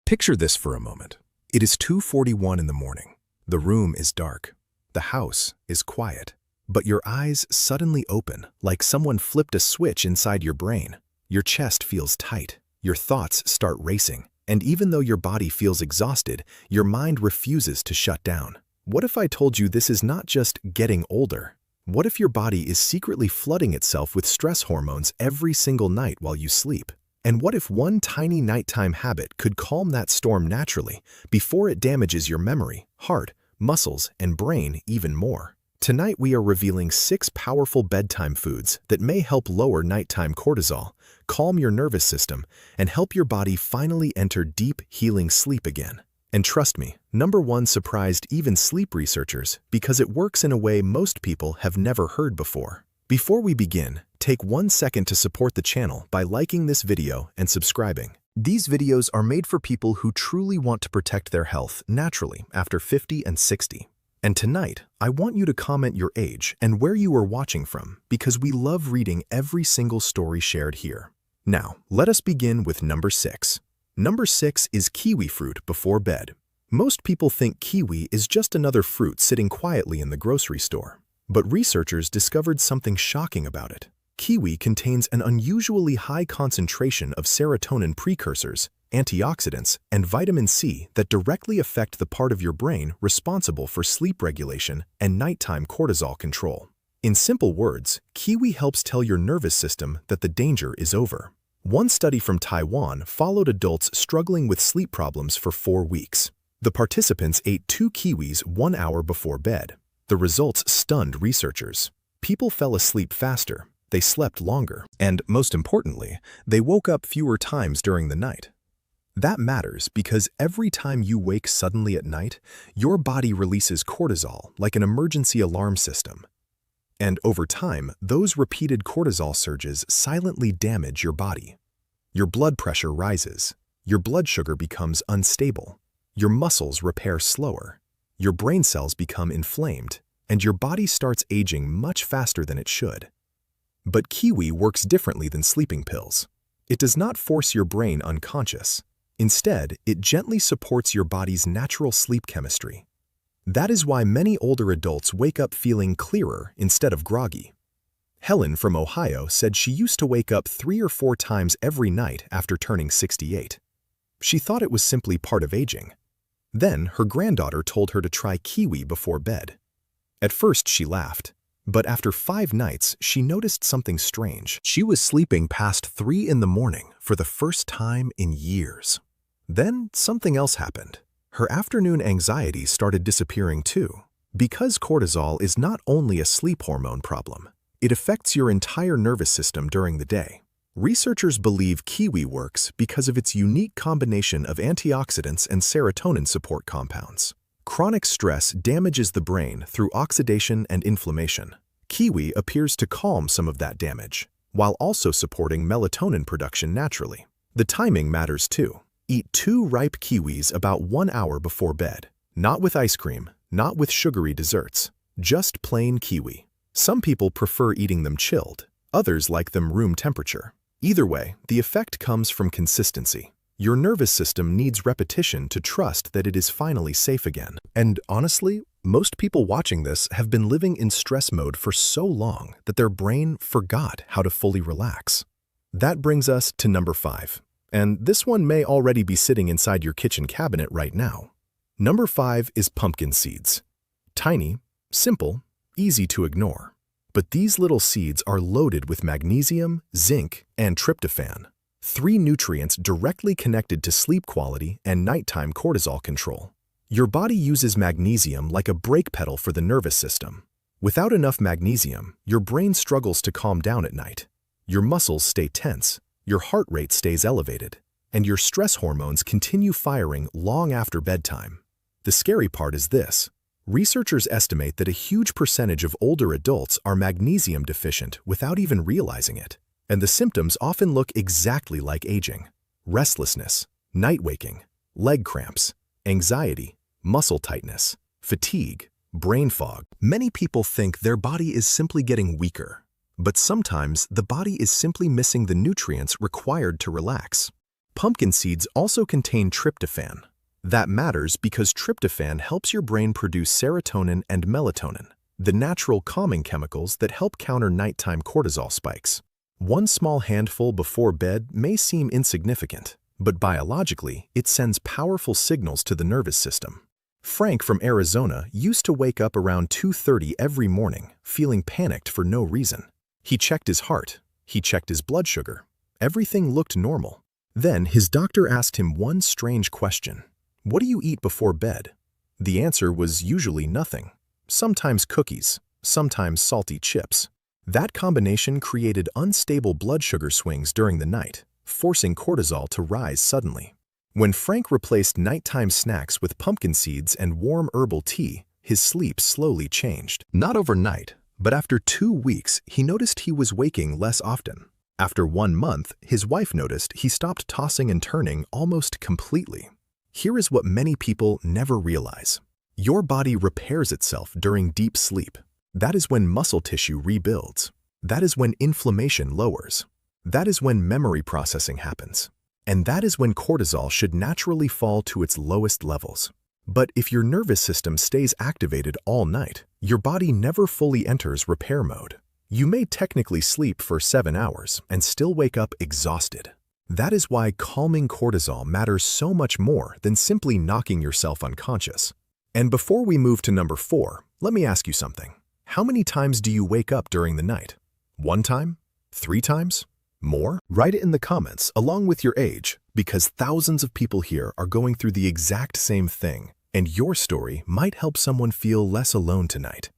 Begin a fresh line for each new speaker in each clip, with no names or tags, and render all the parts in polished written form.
Picture this for a moment. It is 2:41 in the morning. The room is dark. The house is quiet. But your eyes suddenly open, like someone flipped a switch inside your brain. Your chest feels tight. Your thoughts start racing. And even though your body feels exhausted, your mind refuses to shut down. What if I told you this is not just getting older? What if your body is secretly flooding itself with stress hormones every single night while you sleep? And what if one tiny nighttime habit could calm that storm naturally before it damages your memory, heart, muscles, and brain even more? Tonight we are revealing 6 powerful bedtime foods that may help lower nighttime cortisol, calm your nervous system, and help your body finally enter deep, healing sleep again. And trust me, number 1 surprised even sleep researchers because it works in a way most people have never heard before. Before we begin, take 1 second to support the channel by liking this video and subscribing. These videos are made for people who truly want to protect their health naturally after 50 and 60. And tonight, I want you to comment your age and where you are watching from because we love reading every single story shared here. Now, let us begin with number 6. Number 6 is kiwi fruit before bed. Most people think kiwi is just another fruit sitting quietly in the grocery store. But researchers discovered something shocking about it. Kiwi contains an unusually high concentration of serotonin precursors, antioxidants, and vitamin C that directly affect the part of your brain responsible for sleep regulation and nighttime cortisol control. In simple words, kiwi helps tell your nervous system that the danger is over. One study from Taiwan followed adults struggling with sleep problems for 4 weeks. The participants ate 2 kiwis 1 hour before bed. The results stunned researchers. People fell asleep faster, they slept longer, and most importantly, they woke up fewer times during the night. That matters because every time you wake suddenly at night, your body releases cortisol like an emergency alarm system. And over time, those repeated cortisol surges silently damage your body. Your blood pressure rises, your blood sugar becomes unstable, your muscles repair slower, your brain cells become inflamed, and your body starts aging much faster than it should. But kiwi works differently than sleeping pills. It does not force your brain unconscious. Instead, it gently supports your body's natural sleep chemistry. That is why many older adults wake up feeling clearer instead of groggy. Helen from Ohio said she used to wake up 3 or 4 times every night after turning 68. She thought it was simply part of aging. Then her granddaughter told her to try kiwi before bed. At first she laughed, but after 5 nights she noticed something strange. She was sleeping past 3 in the morning for the first time in years. Then something else happened. Her afternoon anxiety started disappearing too. Because cortisol is not only a sleep hormone problem, it affects your entire nervous system during the day. Researchers believe kiwi works because of its unique combination of antioxidants and serotonin support compounds. Chronic stress damages the brain through oxidation and inflammation. Kiwi appears to calm some of that damage, while also supporting melatonin production naturally. The timing matters too. Eat 2 ripe kiwis about 1 hour before bed. Not with ice cream, not with sugary desserts, just plain kiwi. Some people prefer eating them chilled, others like them room temperature. Either way, the effect comes from consistency. Your nervous system needs repetition to trust that it is finally safe again. And honestly, most people watching this have been living in stress mode for so long that their brain forgot how to fully relax. That brings us to number 5. And this one may already be sitting inside your kitchen cabinet right now. Number 5 is pumpkin seeds. Tiny, simple, easy to ignore. But these little seeds are loaded with magnesium, zinc, and tryptophan, 3 nutrients directly connected to sleep quality and nighttime cortisol control. Your body uses magnesium like a brake pedal for the nervous system. Without enough magnesium, your brain struggles to calm down at night. Your muscles stay tense, your heart rate stays elevated, and your stress hormones continue firing long after bedtime. The scary part is this. Researchers estimate that a huge percentage of older adults are magnesium deficient without even realizing it. And the symptoms often look exactly like aging: restlessness, night waking, leg cramps, anxiety, muscle tightness, fatigue, brain fog. Many people think their body is simply getting weaker, but sometimes the body is simply missing the nutrients required to relax. Pumpkin seeds also contain tryptophan. That matters because tryptophan helps your brain produce serotonin and melatonin, the natural calming chemicals that help counter nighttime cortisol spikes. One small handful before bed may seem insignificant, but biologically, it sends powerful signals to the nervous system. Frank from Arizona used to wake up around 2:30 every morning, feeling panicked for no reason. He checked his heart. He checked his blood sugar. Everything looked normal. Then his doctor asked him one strange question. "What do you eat before bed?" The answer was usually nothing. Sometimes cookies, sometimes salty chips. That combination created unstable blood sugar swings during the night, forcing cortisol to rise suddenly. When Frank replaced nighttime snacks with pumpkin seeds and warm herbal tea, his sleep slowly changed. Not overnight, but after 2 weeks, he noticed he was waking less often. After 1 month, his wife noticed he stopped tossing and turning almost completely. Here is what many people never realize. Your body repairs itself during deep sleep. That is when muscle tissue rebuilds. That is when inflammation lowers. That is when memory processing happens. And that is when cortisol should naturally fall to its lowest levels. But if your nervous system stays activated all night, your body never fully enters repair mode. You may technically sleep for 7 hours and still wake up exhausted. That is why calming cortisol matters so much more than simply knocking yourself unconscious. And before we move to number 4, let me ask you something. How many times do you wake up during the night? 1 time? 3 times? More? Write it in the comments along with your age, because thousands of people here are going through the exact same thing, and your story might help someone feel less alone tonight.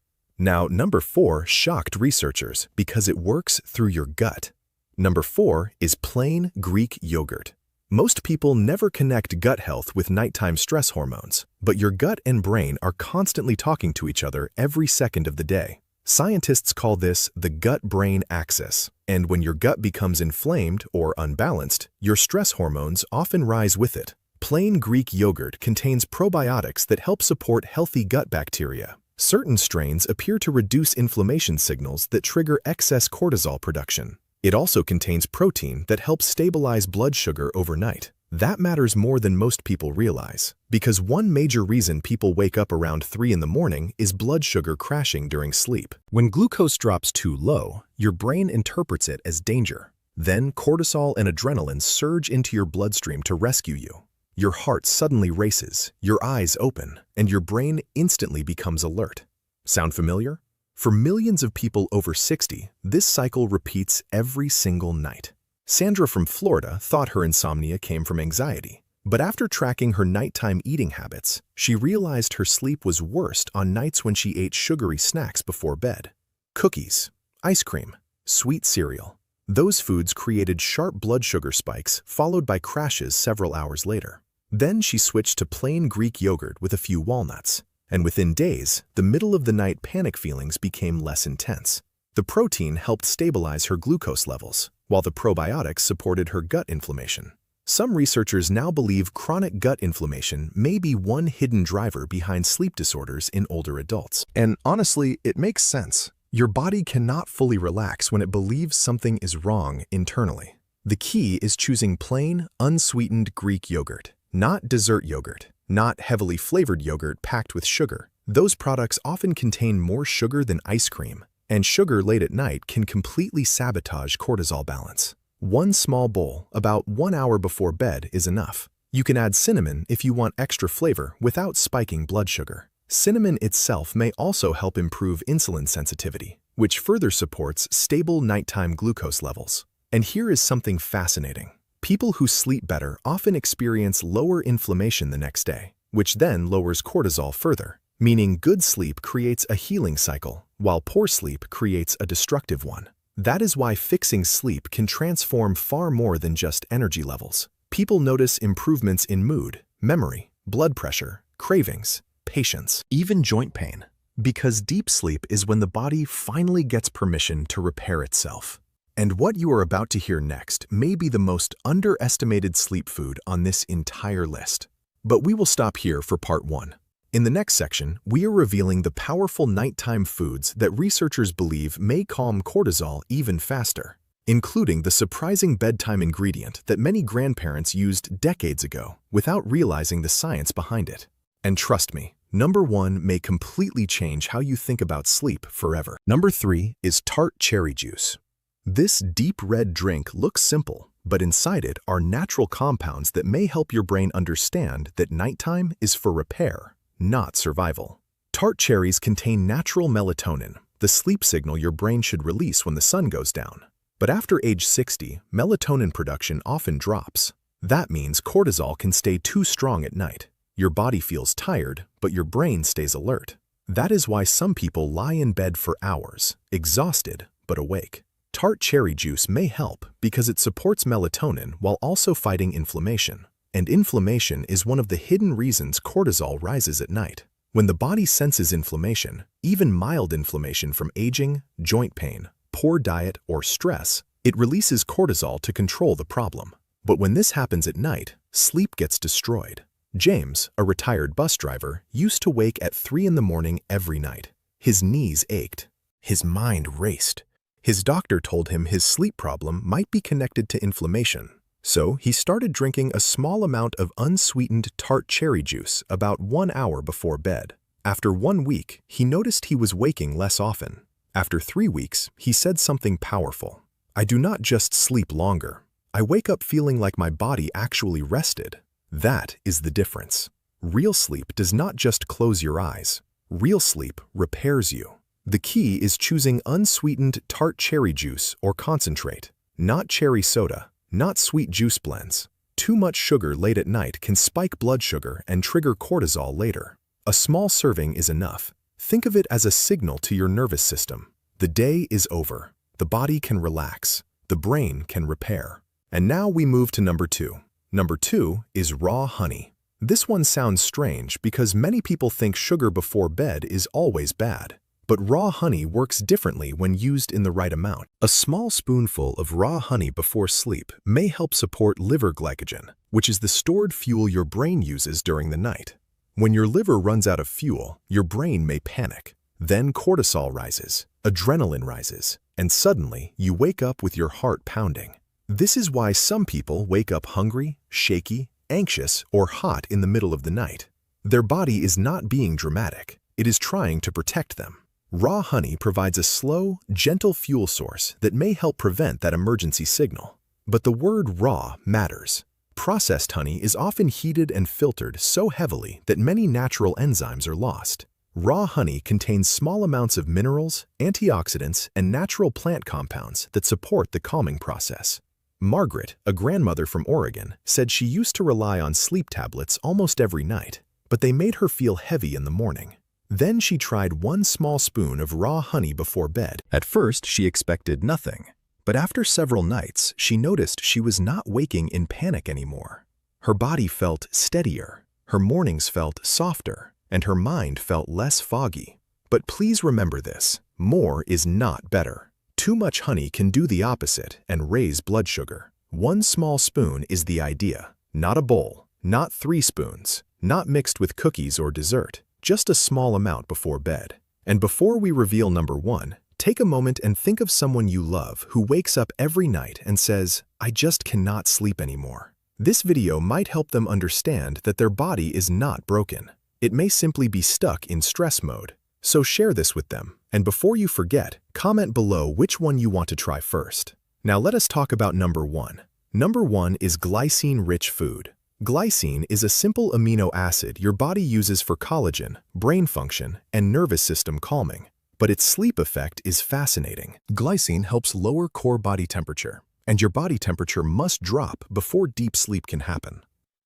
Now, number 4 shocked researchers because it works through your gut. Number 4 is plain Greek yogurt. Most people never connect gut health with nighttime stress hormones, but your gut and brain are constantly talking to each other every second of the day. Scientists call this the gut-brain axis, and when your gut becomes inflamed or unbalanced, your stress hormones often rise with it. Plain Greek yogurt contains probiotics that help support healthy gut bacteria. Certain strains appear to reduce inflammation signals that trigger excess cortisol production. It also contains protein that helps stabilize blood sugar overnight. That matters more than most people realize, because one major reason people wake up around 3 in the morning is blood sugar crashing during sleep. When glucose drops too low, your brain interprets it as danger. Then cortisol and adrenaline surge into your bloodstream to rescue you. Your heart suddenly races, your eyes open, and your brain instantly becomes alert. Sound familiar? For millions of people over 60, this cycle repeats every single night. Sandra from Florida thought her insomnia came from anxiety, but after tracking her nighttime eating habits, she realized her sleep was worst on nights when she ate sugary snacks before bed. Cookies, ice cream, sweet cereal. Those foods created sharp blood sugar spikes followed by crashes several hours later. Then she switched to plain Greek yogurt with a few walnuts, and within days, the middle-of-the-night panic feelings became less intense. The protein helped stabilize her glucose levels, while the probiotics supported her gut inflammation. Some researchers now believe chronic gut inflammation may be one hidden driver behind sleep disorders in older adults. And honestly, it makes sense. Your body cannot fully relax when it believes something is wrong internally. The key is choosing plain, unsweetened Greek yogurt, not dessert yogurt, not heavily flavored yogurt packed with sugar. Those products often contain more sugar than ice cream, and sugar late at night can completely sabotage cortisol balance. One small bowl, about 1 hour before bed, is enough. You can add cinnamon if you want extra flavor without spiking blood sugar. Cinnamon itself may also help improve insulin sensitivity, which further supports stable nighttime glucose levels. And here is something fascinating. People who sleep better often experience lower inflammation the next day, which then lowers cortisol further, meaning good sleep creates a healing cycle, while poor sleep creates a destructive one. That is why fixing sleep can transform far more than just energy levels. People notice improvements in mood, memory, blood pressure, cravings, patience, even joint pain. Because deep sleep is when the body finally gets permission to repair itself. And what you are about to hear next may be the most underestimated sleep food on this entire list. But we will stop here for part 1. In the next section, we are revealing the powerful nighttime foods that researchers believe may calm cortisol even faster. including the surprising bedtime ingredient that many grandparents used decades ago without realizing the science behind it. And trust me, number 1 may completely change how you think about sleep forever. Number 3 is tart cherry juice. This deep red drink looks simple, but inside it are natural compounds that may help your brain understand that nighttime is for repair, not survival. Tart cherries contain natural melatonin, the sleep signal your brain should release when the sun goes down. But after age 60, melatonin production often drops. That means cortisol can stay too strong at night. Your body feels tired, but your brain stays alert. That is why some people lie in bed for hours, exhausted but awake. Tart cherry juice may help because it supports melatonin while also fighting inflammation. And inflammation is one of the hidden reasons cortisol rises at night. When the body senses inflammation, even mild inflammation from aging, joint pain, poor diet, or stress, it releases cortisol to control the problem. But when this happens at night, sleep gets destroyed. James, a retired bus driver, used to wake at 3 in the morning every night. His knees ached. His mind raced. His doctor told him his sleep problem might be connected to inflammation. So he started drinking a small amount of unsweetened tart cherry juice about 1 hour before bed. After 1 week, he noticed he was waking less often. After 3 weeks, he said something powerful. "I do not just sleep longer. I wake up feeling like my body actually rested." That is the difference. Real sleep does not just close your eyes. Real sleep repairs you. The key is choosing unsweetened tart cherry juice or concentrate, not cherry soda, not sweet juice blends. Too much sugar late at night can spike blood sugar and trigger cortisol later. A small serving is enough. Think of it as a signal to your nervous system. The day is over. The body can relax. The brain can repair. And now we move to number 2. Number 2 is raw honey. This one sounds strange because many people think sugar before bed is always bad. But raw honey works differently when used in the right amount. A small spoonful of raw honey before sleep may help support liver glycogen, which is the stored fuel your brain uses during the night. When your liver runs out of fuel, your brain may panic. Then cortisol rises, adrenaline rises, and suddenly you wake up with your heart pounding. This is why some people wake up hungry, shaky, anxious, or hot in the middle of the night. Their body is not being dramatic. It is trying to protect them. Raw honey provides a slow, gentle fuel source that may help prevent that emergency signal. But the word raw matters. Processed honey is often heated and filtered so heavily that many natural enzymes are lost. Raw honey contains small amounts of minerals, antioxidants, and natural plant compounds that support the calming process. Margaret, a grandmother from Oregon, said she used to rely on sleep tablets almost every night, but they made her feel heavy in the morning. Then she tried 1 small spoon of raw honey before bed. At first, she expected nothing, but after several nights, she noticed she was not waking in panic anymore. Her body felt steadier, her mornings felt softer, and her mind felt less foggy. But please remember this, more is not better. Too much honey can do the opposite and raise blood sugar. 1 small spoon is the idea, not a bowl, not 3 spoons, not mixed with cookies or dessert. Just a small amount before bed. And before we reveal number 1, take a moment and think of someone you love who wakes up every night and says, "I just cannot sleep anymore." This video might help them understand that their body is not broken. It may simply be stuck in stress mode. So share this with them. And before you forget, comment below which one you want to try first. Now let us talk about number 1. Number 1 is glycine-rich food. Glycine is a simple amino acid your body uses for collagen, brain function, and nervous system calming. But its sleep effect is fascinating. Glycine helps lower core body temperature, and your body temperature must drop before deep sleep can happen.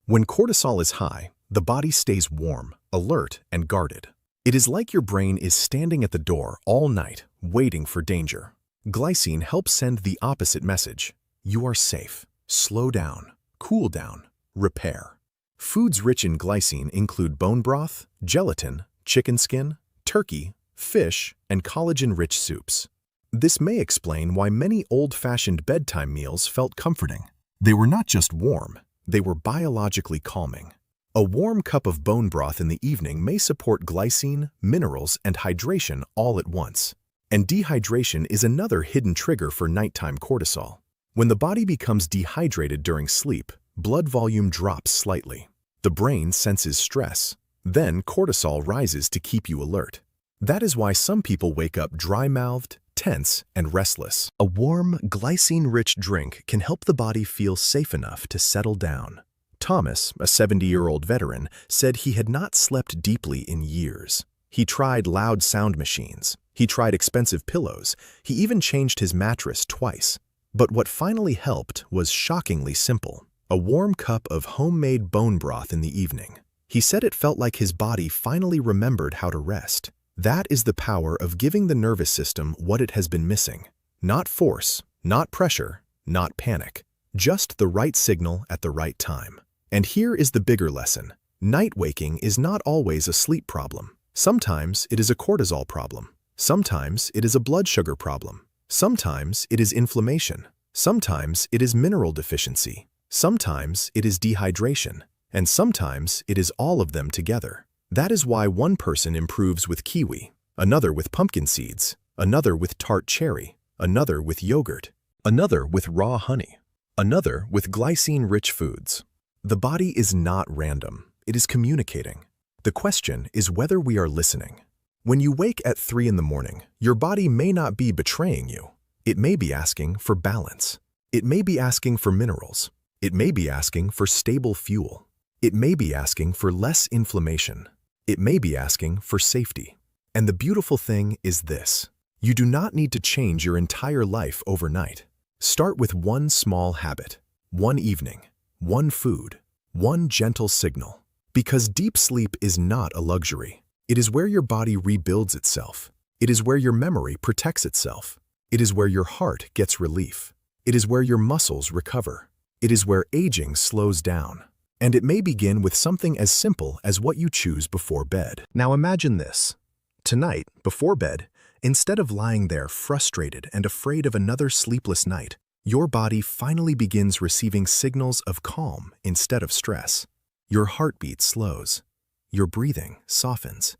When cortisol is high, the body stays warm, alert, and guarded. It is like your brain is standing at the door all night, waiting for danger. Glycine helps send the opposite message. You are safe. Slow down. Cool down. Repair. Foods rich in glycine include bone broth, gelatin, chicken skin, turkey, fish, and collagen-rich soups. This may explain why many old-fashioned bedtime meals felt comforting. They were not just warm, they were biologically calming. A warm cup of bone broth in the evening may support glycine, minerals, and hydration all at once. And dehydration is another hidden trigger for nighttime cortisol. When the body becomes dehydrated during sleep, blood volume drops slightly. The brain senses stress. Then cortisol rises to keep you alert. That is why some people wake up dry-mouthed, tense, and restless. A warm, glycine-rich drink can help the body feel safe enough to settle down. Thomas, a 70-year-old veteran, said he had not slept deeply in years. He tried loud sound machines. He tried expensive pillows. He even changed his mattress twice. But what finally helped was shockingly simple: a warm cup of homemade bone broth in the evening. He said it felt like his body finally remembered how to rest. That is the power of giving the nervous system what it has been missing. Not force, not pressure, not panic. Just the right signal at the right time. And here is the bigger lesson. Night waking is not always a sleep problem. Sometimes it is a cortisol problem. Sometimes it is a blood sugar problem. Sometimes it is inflammation. Sometimes it is mineral deficiency. Sometimes it is dehydration. And sometimes it is all of them together. That is why one person improves with kiwi, another with pumpkin seeds, another with tart cherry, another with yogurt, another with raw honey, another with glycine-rich foods. The body is not random. It is communicating. The question is whether we are listening. When you wake at 3 in the morning, your body may not be betraying you. It may be asking for balance. It may be asking for minerals. It may be asking for stable fuel. It may be asking for less inflammation. It may be asking for safety. And the beautiful thing is this: you do not need to change your entire life overnight. Start with one small habit, one evening, one food, one gentle signal. Because deep sleep is not a luxury. It is where your body rebuilds itself. It is where your memory protects itself. It is where your heart gets relief. It is where your muscles recover. It is where aging slows down. And it may begin with something as simple as what you choose before bed. Now imagine this. Tonight, before bed, instead of lying there frustrated and afraid of another sleepless night, your body finally begins receiving signals of calm instead of stress. Your heartbeat slows. Your breathing softens.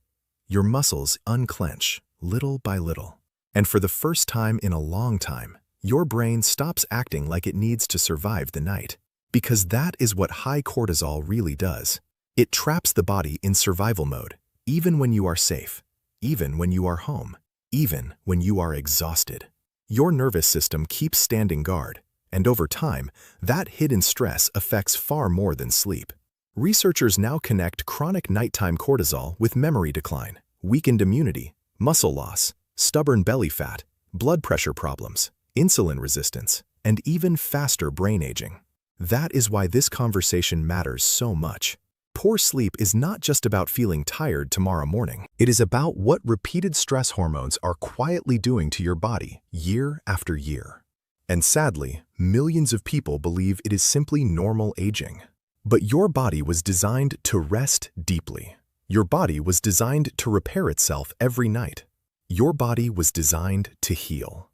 Your muscles unclench little by little. And for the first time in a long time, your brain stops acting like it needs to survive the night. Because that is what high cortisol really does. It traps the body in survival mode, even when you are safe, even when you are home, even when you are exhausted. Your nervous system keeps standing guard, and over time, that hidden stress affects far more than sleep. Researchers now connect chronic nighttime cortisol with memory decline, weakened immunity, muscle loss, stubborn belly fat, blood pressure problems, insulin resistance, and even faster brain aging. That is why this conversation matters so much. Poor sleep is not just about feeling tired tomorrow morning. It is about what repeated stress hormones are quietly doing to your body year after year. And sadly, millions of people believe it is simply normal aging. But your body was designed to rest deeply. Your body was designed to repair itself every night. Your body was designed to heal.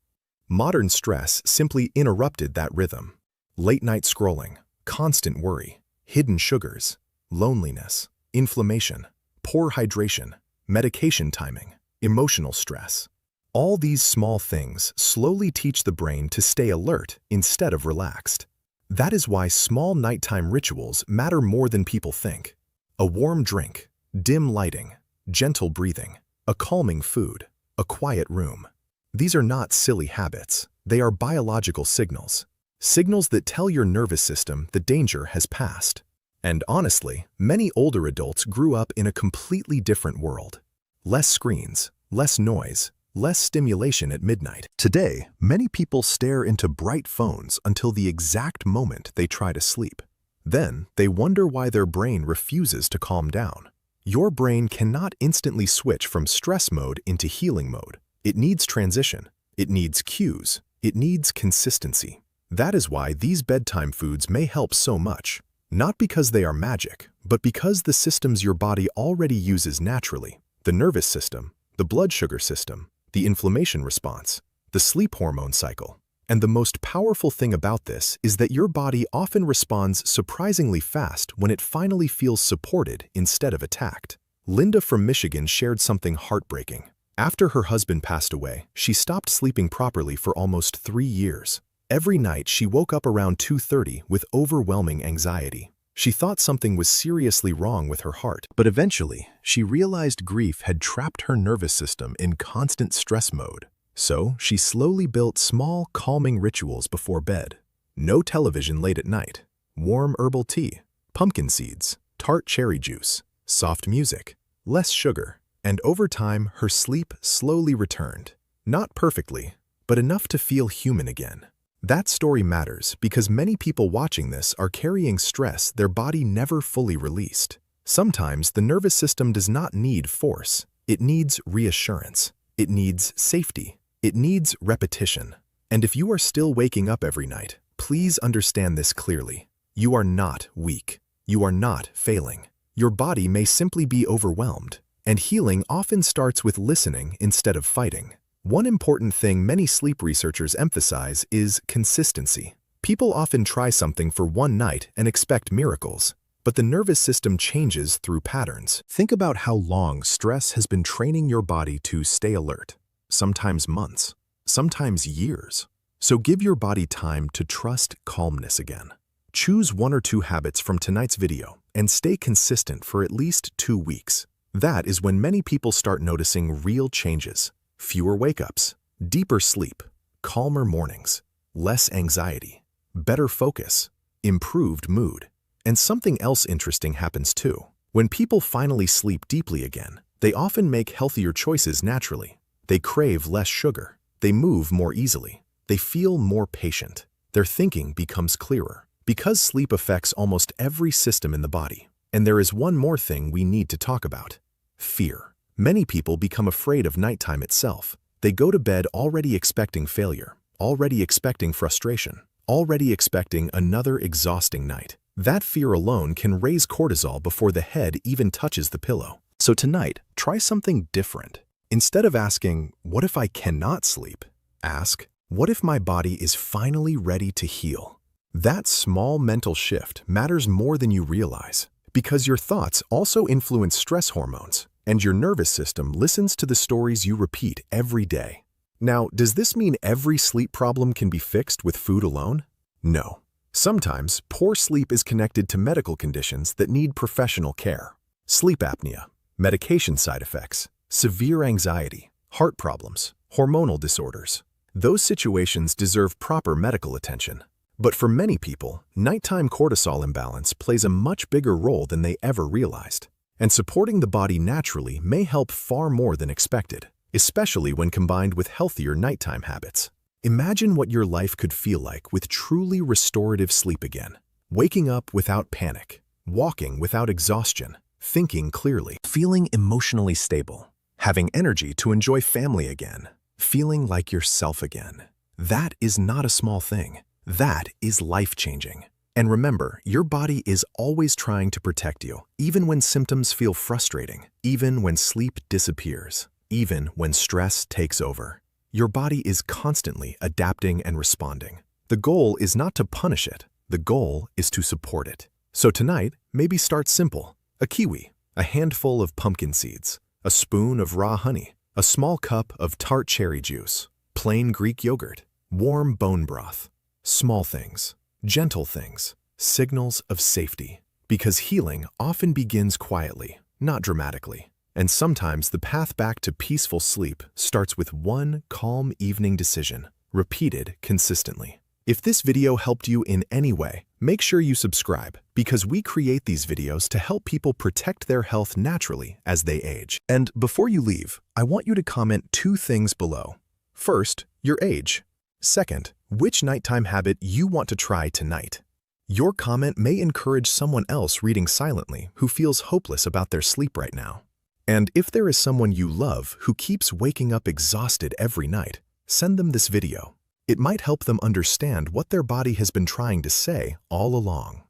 Modern stress simply interrupted that rhythm. Late-night scrolling, constant worry, hidden sugars, loneliness, inflammation, poor hydration, medication timing, emotional stress. All these small things slowly teach the brain to stay alert instead of relaxed. That is why small nighttime rituals matter more than people think. A warm drink, dim lighting, gentle breathing, a calming food, a quiet room. These are not silly habits. They are biological signals. Signals that tell your nervous system the danger has passed. And honestly, many older adults grew up in a completely different world. Less screens, less noise, less stimulation at midnight. Today, many people stare into bright phones until the exact moment they try to sleep. Then, they wonder why their brain refuses to calm down. Your brain cannot instantly switch from stress mode into healing mode. It needs transition. It needs cues. It needs consistency. That is why these bedtime foods may help so much. Not because they are magic, but because the systems your body already uses naturally. The nervous system, the blood sugar system, the inflammation response, the sleep hormone cycle. And the most powerful thing about this is that your body often responds surprisingly fast when it finally feels supported instead of attacked. Linda from Michigan shared something heartbreaking. After her husband passed away, she stopped sleeping properly for almost 3 years. Every night she woke up around 2:30 with overwhelming anxiety. She thought something was seriously wrong with her heart. But eventually, she realized grief had trapped her nervous system in constant stress mode. So she slowly built small, calming rituals before bed. No television late at night, warm herbal tea, pumpkin seeds, tart cherry juice, soft music, less sugar. And over time, her sleep slowly returned. Not perfectly, but enough to feel human again. That story matters because many people watching this are carrying stress their body never fully released. Sometimes the nervous system does not need force. It needs reassurance. It needs safety. It needs repetition. And if you are still waking up every night, please understand this clearly. You are not weak. You are not failing. Your body may simply be overwhelmed. And healing often starts with listening instead of fighting. One important thing many sleep researchers emphasize is consistency. People often try something for one night and expect miracles, but the nervous system changes through patterns. Think about how long stress has been training your body to stay alert. Sometimes months, sometimes years. So give your body time to trust calmness again. Choose 1 or 2 habits from tonight's video and stay consistent for at least 2 weeks. That is when many people start noticing real changes. Fewer wake-ups, deeper sleep, calmer mornings, less anxiety, better focus, improved mood. And something else interesting happens too. When people finally sleep deeply again, they often make healthier choices naturally. They crave less sugar. They move more easily. They feel more patient. Their thinking becomes clearer. Because sleep affects almost every system in the body. And there is one more thing we need to talk about: fear. Many people become afraid of nighttime itself. They go to bed already expecting failure, already expecting frustration, already expecting another exhausting night. That fear alone can raise cortisol before the head even touches the pillow. So tonight, try something different. Instead of asking, "What if I cannot sleep?" ask, "What if my body is finally ready to heal?" That small mental shift matters more than you realize. Because your thoughts also influence stress hormones, and your nervous system listens to the stories you repeat every day. Now, does this mean every sleep problem can be fixed with food alone? No. Sometimes, poor sleep is connected to medical conditions that need professional care. Sleep apnea, medication side effects, severe anxiety, heart problems, hormonal disorders. Those situations deserve proper medical attention. But for many people, nighttime cortisol imbalance plays a much bigger role than they ever realized. And supporting the body naturally may help far more than expected, especially when combined with healthier nighttime habits. Imagine what your life could feel like with truly restorative sleep again. Waking up without panic, walking without exhaustion, thinking clearly, feeling emotionally stable, having energy to enjoy family again, feeling like yourself again. That is not a small thing. That is life-changing. And remember, your body is always trying to protect you, even when symptoms feel frustrating, even when sleep disappears, even when stress takes over. Your body is constantly adapting and responding. The goal is not to punish it. The goal is to support it. So tonight, maybe start simple. A kiwi, a handful of pumpkin seeds, a spoon of raw honey, a small cup of tart cherry juice, plain Greek yogurt, warm bone broth. Small things, gentle things, signals of safety. Because healing often begins quietly, not dramatically. And sometimes the path back to peaceful sleep starts with one calm evening decision, repeated consistently. If this video helped you in any way, make sure you subscribe, because we create these videos to help people protect their health naturally as they age. And before you leave, I want you to comment 2 things below. First, your age. Second, which nighttime habit you want to try tonight. Your comment may encourage someone else reading silently who feels hopeless about their sleep right now. And if there is someone you love who keeps waking up exhausted every night, send them this video. It might help them understand what their body has been trying to say all along.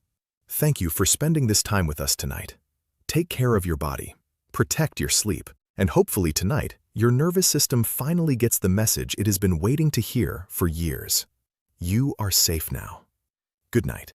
Thank you for spending this time with us tonight. Take care of your body, protect your sleep, and hopefully tonight, your nervous system finally gets the message it has been waiting to hear for years. You are safe now. Good night.